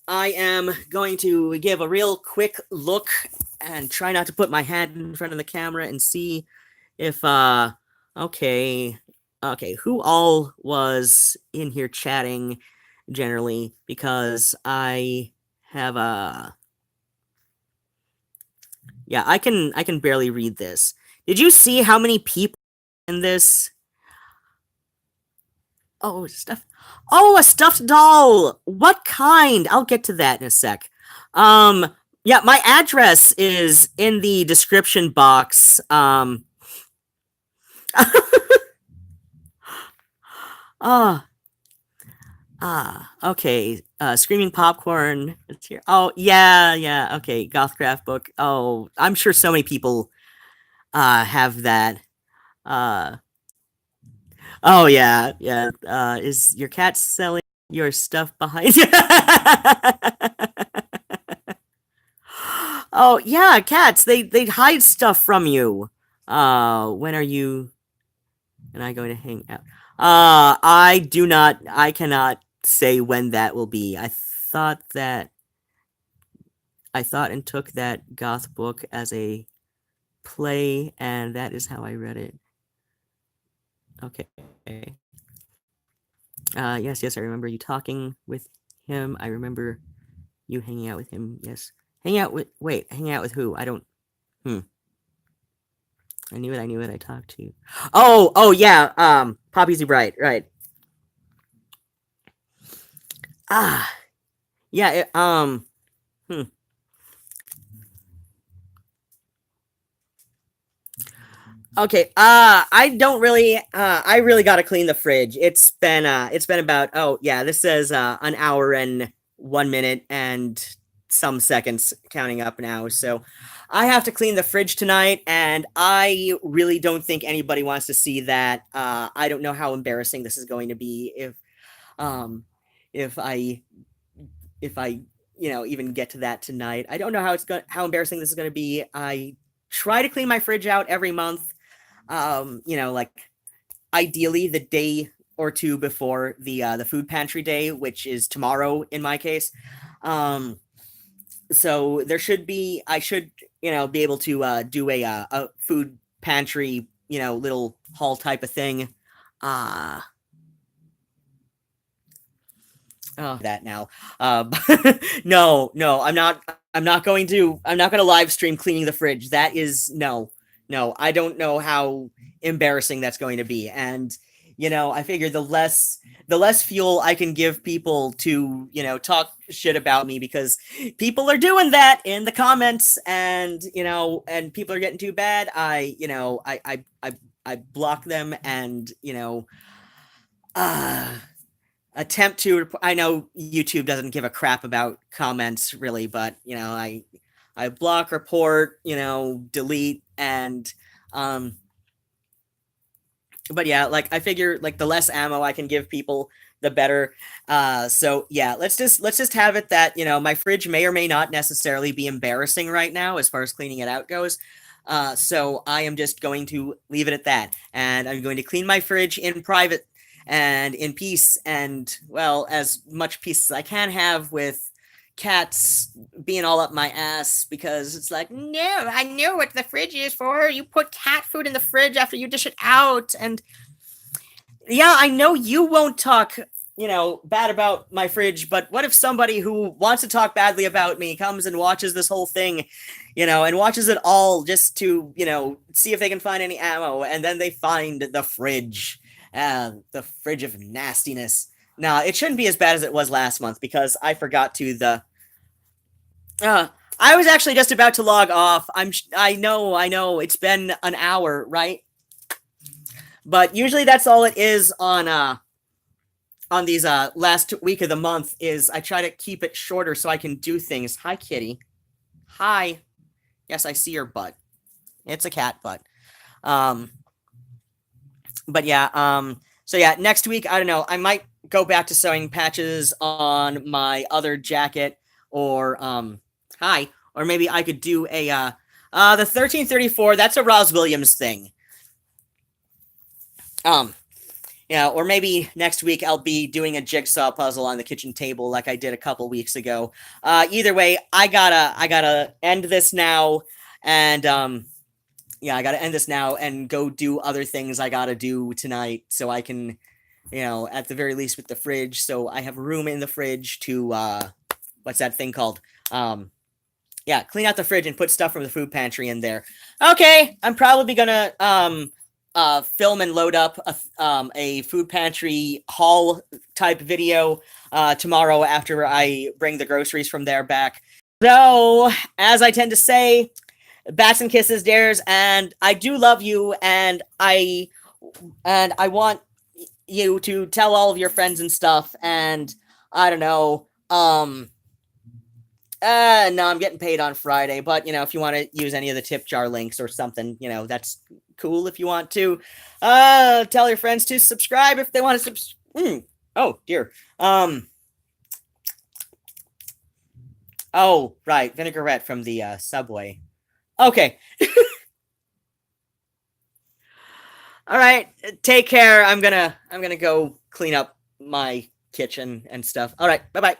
Speaker 1: I am going to give a real quick look and try not to put my hand in front of the camera and see if okay, who all was in here chatting generally, because I have yeah, I can barely read this. Did you see how many people in this?
Speaker 3: Oh, stuff. Oh, a stuffed doll. What kind? I'll get to that in a sec. Yeah, my address is in the description box. Ah, okay. Screaming popcorn. It's here. Oh, yeah. Okay, Gothcraft book. Oh, I'm sure so many people have that. Uh, oh yeah. Is your cat selling your stuff behind you? Oh yeah, cats. They hide stuff from you. When are you and I going to hang out? I cannot say when that will be. I thought and took that goth book as a play, and that is how I read it. Okay. Yes, I remember you talking with him. I remember you hanging out with him. Yes. Hanging out with who? I don't. I knew it. I talked to you. Oh, yeah. Poppy Z. Bright, right. Yeah, Okay, I don't really, I really gotta clean the fridge. It's been about, oh, yeah, this says, an hour and 1 minute and some seconds counting up now, so I have to clean the fridge tonight, and I really don't think anybody wants to see that. I don't know how embarrassing this is going to be um, if I, even get to that tonight. I don't know how embarrassing this is gonna be. I try to clean my fridge out every month. Like ideally the day or two before the food pantry day, which is tomorrow in my case. So I should be able to do a food pantry, little haul type of thing. That now. No, I'm not going to live stream cleaning the fridge. That is no. I don't know how embarrassing that's going to be. And I figure the less fuel I can give people to, talk shit about me, because people are doing that in the comments, and and people are getting too bad. I block them, and attempt to. I know YouTube doesn't give a crap about comments really, but I block, report, delete, and but yeah, like I figure like the less ammo I can give people, the better. So yeah, let's just have it that my fridge may or may not necessarily be embarrassing right now as far as cleaning it out goes. So I am just going to leave it at that, and I'm going to clean my fridge in private and in peace, and well, as much peace as I can have with cats being all up my ass, because it's like, no, I know what the fridge is for. You put cat food in the fridge after you dish it out. And yeah, I know you won't talk, bad about my fridge, but what if somebody who wants to talk badly about me comes and watches this whole thing, and watches it all just to, see if they can find any ammo, and then they find the fridge of nastiness. No, it shouldn't be as bad as it was last month, because I forgot to I was actually just about to log off. I know. It's been an hour, right? But usually that's all it is on these last week of the month. Is I try to keep it shorter so I can do things. Hi, kitty. Hi. Yes, I see your butt. It's a cat butt. But yeah, so yeah, next week, I don't know, I might go back to sewing patches on my other jacket, or or maybe I could do a the 1334, that's a Roz Williams thing. Or maybe next week I'll be doing a jigsaw puzzle on the kitchen table like I did a couple weeks ago. Either way, I gotta end this now, and I gotta end this now and go do other things I gotta do tonight, so I can, at the very least with the fridge, so I have room in the fridge to, what's that thing called? Clean out the fridge and put stuff from the food pantry in there. Okay, I'm probably gonna, film and load up a food pantry haul type video tomorrow after I bring the groceries from there back. So, as I tend to say, bats and kisses, dares, and I do love you, and I want you to tell all of your friends and stuff, and I don't know, no, I'm getting paid on Friday, but, if you want to use any of the tip jar links or something, that's cool if you want to. Tell your friends to subscribe if they want to oh, dear. Oh, right, vinaigrette from the, Subway. Okay. All right, take care. I'm gonna go clean up my kitchen and stuff. All right, bye-bye.